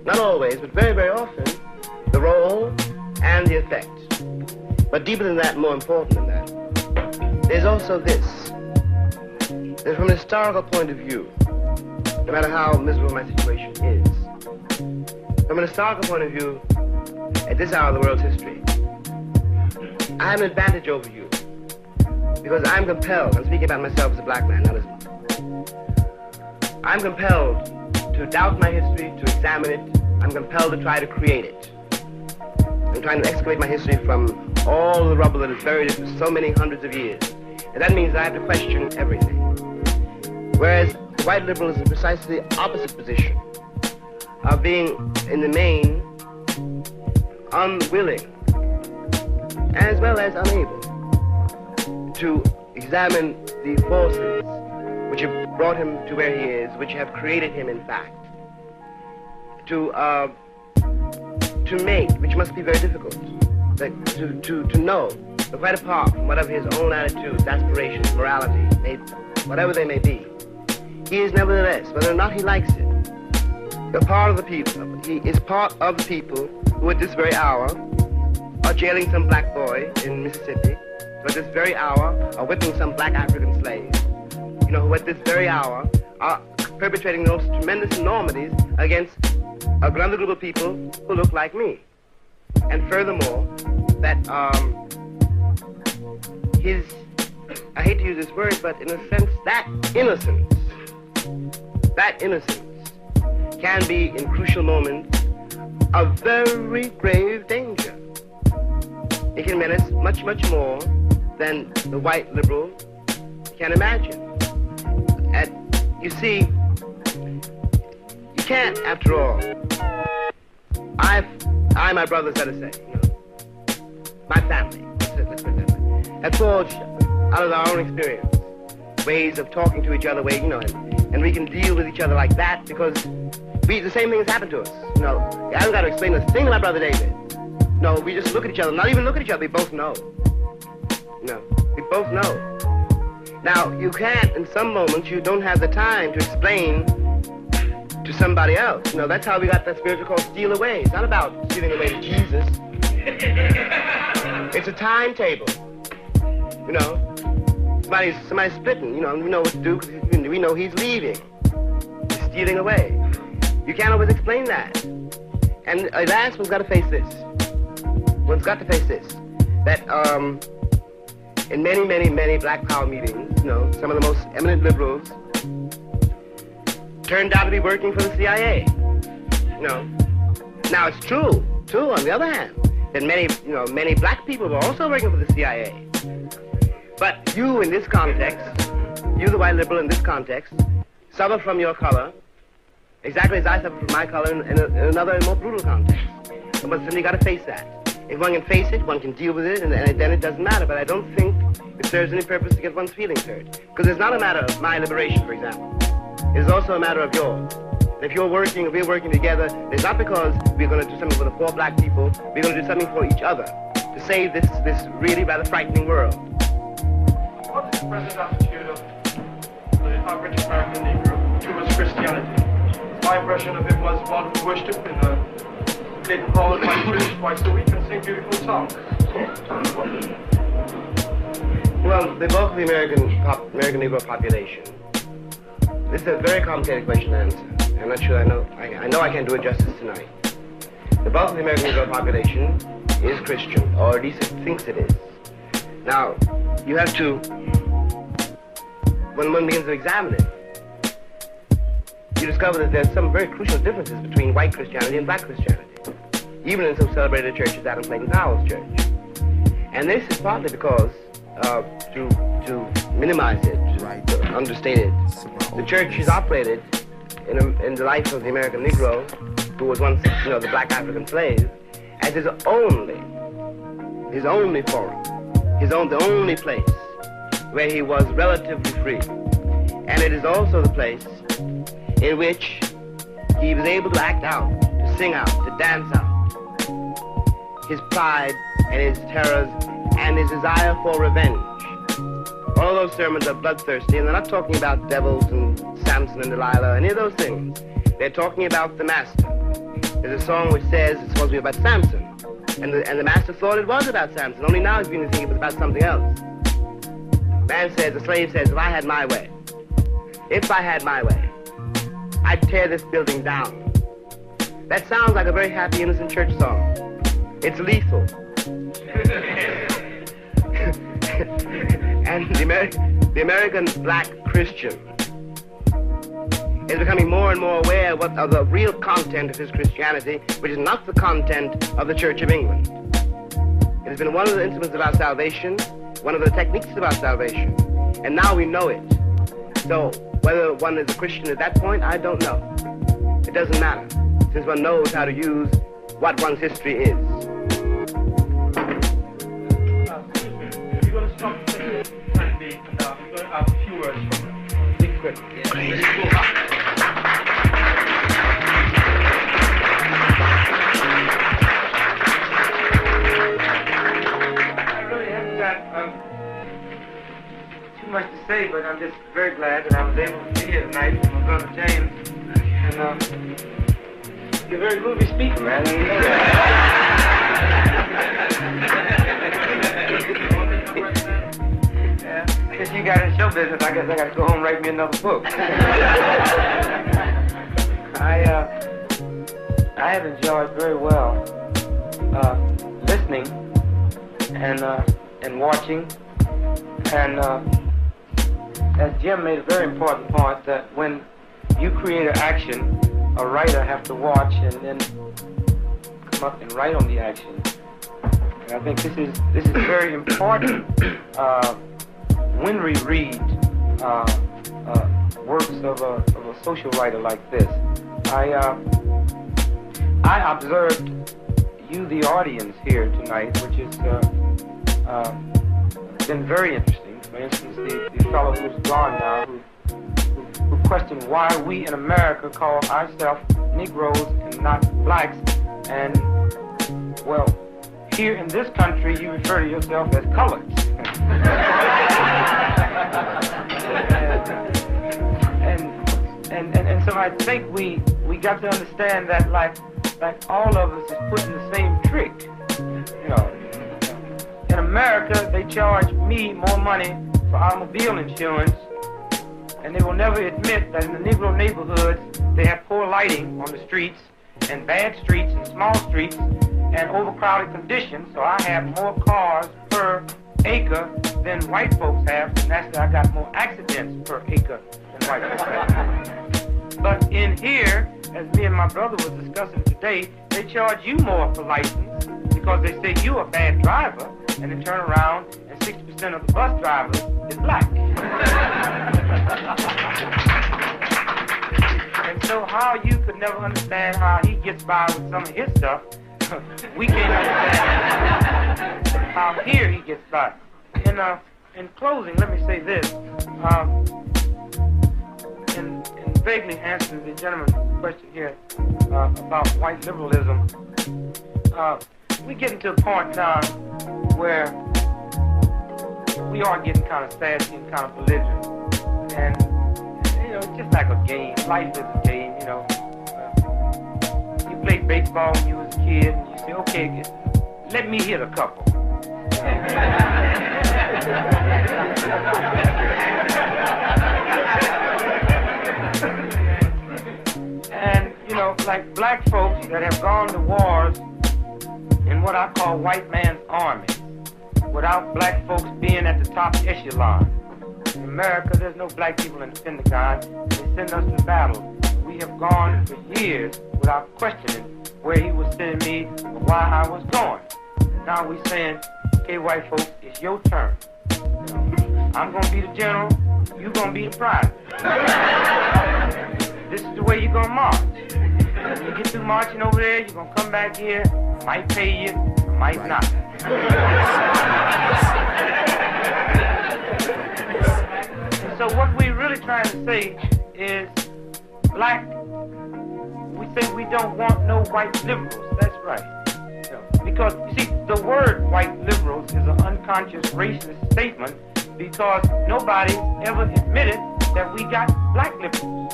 not always, but very, very often, the role and the effect. But deeper than that, more important than that, there's also this. That from a historical point of view, no matter how miserable my situation is, from an historical point of view, at this hour of the world's history, I have an advantage over you because I'm compelled, I'm speaking about myself as a black man, not as I'm compelled to doubt my history, to examine it. I'm compelled to try to create it. I'm trying to excavate my history from all the rubble that is buried for so many hundreds of years. And that means I have to question everything. Whereas the white liberal is in precisely the opposite position of being, in the main, unwilling, as well as unable, to examine the forces which have brought him to where he is, which have created him, in fact, to make, which must be very difficult, to know, that quite apart from whatever his own attitudes, aspirations, morality, whatever they may be, he is nevertheless, whether or not he likes it, a part of the people. He is part of the people who at this very hour are jailing some black boy in Mississippi, who at this very hour are whipping some black African slave, who at this very hour are perpetrating those tremendous enormities against another group of people who look like me. And furthermore, that I hate to use this word, but in a sense, that innocence can be, in crucial moments, a very grave danger. It can menace much, much more than the white liberal can imagine. You see, you can't, after all, I, my brothers, let us say, my family, let's put it that way, have forged, out of our own experience, ways of talking to each other, and we can deal with each other like that because the same thing has happened to us. I haven't got to explain this thing to my brother David. No, we just look at each other, not even look at each other, we both know. We both know. Now, you can't, in some moments, you don't have the time to explain to somebody else. That's how we got that spiritual called steal away. It's not about stealing away to Jesus. It's a timetable. Somebody's splitting, we know what to do because we know he's leaving. He's stealing away. You can't always explain that. And last one's got to face this. That in many, many, many black power meetings, some of the most eminent liberals turned out to be working for the CIA. Now it's true, too, on the other hand, that many black people were also working for the CIA. But you, in this context, you, the white liberal in this context, suffer from your color, exactly as I suffer from my color in another and more brutal context. But simply got to face that. If one can face it, one can deal with it, and then it doesn't matter. But I don't think it serves any purpose to get one's feelings hurt. Because it's not a matter of my liberation, for example. It is also a matter of yours. And if we're working together, it's not because we're going to do something for the poor black people. We're going to do something for each other to save this really rather frightening world. What is the present attitude of the average American Negro towards Christianity? My impression of him was one who worshipped in a Dayton Hall at my church twice a week and sing beautiful songs. Well, the bulk of the American Negro population. This is a very complicated question to answer. I'm not sure I know I can't do it justice tonight. The bulk of the American Negro population is Christian, or at least it thinks it is. Now, you have to, when one begins to examine it, you discover that there's some very crucial differences between white Christianity and black Christianity, even in some celebrated churches, Adam Clayton Powell's church. And this is partly because, to minimize it, to understate it, the church is operated in the life of the American Negro, who was once, the black African slave, as his only forum, the only place where he was relatively free. And it is also the place in which he was able to act out, to sing out, to dance out his pride and his terrors and his desire for revenge. All of those sermons are bloodthirsty, and they're not talking about devils and Samson and Delilah, any of those things. They're talking about the master. There's a song which says it's supposed to be about Samson. And the master thought it was about Samson. Only now he's beginning to think it was about something else. The slave says, if I had my way, I'd tear this building down. That sounds like a very happy, innocent church song. It's lethal. And the American black Christian is becoming more and more aware of the real content of his Christianity, which is not the content of the Church of England. It has been one of the instruments of our salvation, one of the techniques of our salvation, and now we know it. So whether one is a Christian at that point, I don't know. It doesn't matter, since one knows how to use what one's history is. You're going to stop and we're going to have a few words from them. Be quick. Too much to say, but I'm just very glad that I was able to be here tonight with my brother James. And you're a very movie speaker, man. Yeah, since you got in show business, I guess I got to go home and write me another book. I have enjoyed very well listening and watching, and as Jim made a very important point, that when you create an action, a writer has to watch and then come up and write on the action. And I think this is very important when we read works of a social writer like this. I observed you, the audience here tonight, which has been very interesting. For instance, the fellow who's gone now, who questioned why we in America call ourselves Negroes and not blacks, and, well, here in this country you refer to yourself as colored. and so I think we got to understand that like all of us is put in the same trick. You know, in America they charge me more money for automobile insurance, and they will never admit that in the Negro neighborhoods they have poor lighting on the streets and bad streets and small streets and overcrowded conditions, so I have more cars per acre than white folks have, and that's why I got more accidents per acre than white folks have. But in here, as me and my brother was discussing today, they charge you more for license because they say you're a bad driver, and they turn around and 60% of the bus drivers is black. And so how you could never understand how he gets by with some of his stuff, we can't understand how here he gets by. In closing, let me say this. In vaguely answering the gentleman's question here about white liberalism, we're getting to a point now where we are getting kind of sassy and kind of belligerent. And, you know, it's just like a game. Life is a game, you know. You played baseball when you was a kid, and you say, okay, let me hit a couple. And, you know, like black folks that have gone to wars in what I call white man's army, without black folks being at the top echelon. In America, there's no black people in the Pentagon. They send us to battle. We have gone for years without questioning where he was sending me or why I was going. And now we're saying, okay, white folks, it's your turn. You know, I'm going to be the general, you're going to be the private. This is the way you're going to march. When you get through marching over there, you're going to come back here, might pay you, might not. And so what we're really trying to say is, black, we say we don't want no white liberals. That's right. You know, because, you see, the word white liberals is an unconscious racist statement because nobody ever admitted that we got black liberals.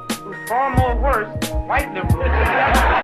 It was far more worse than white liberals.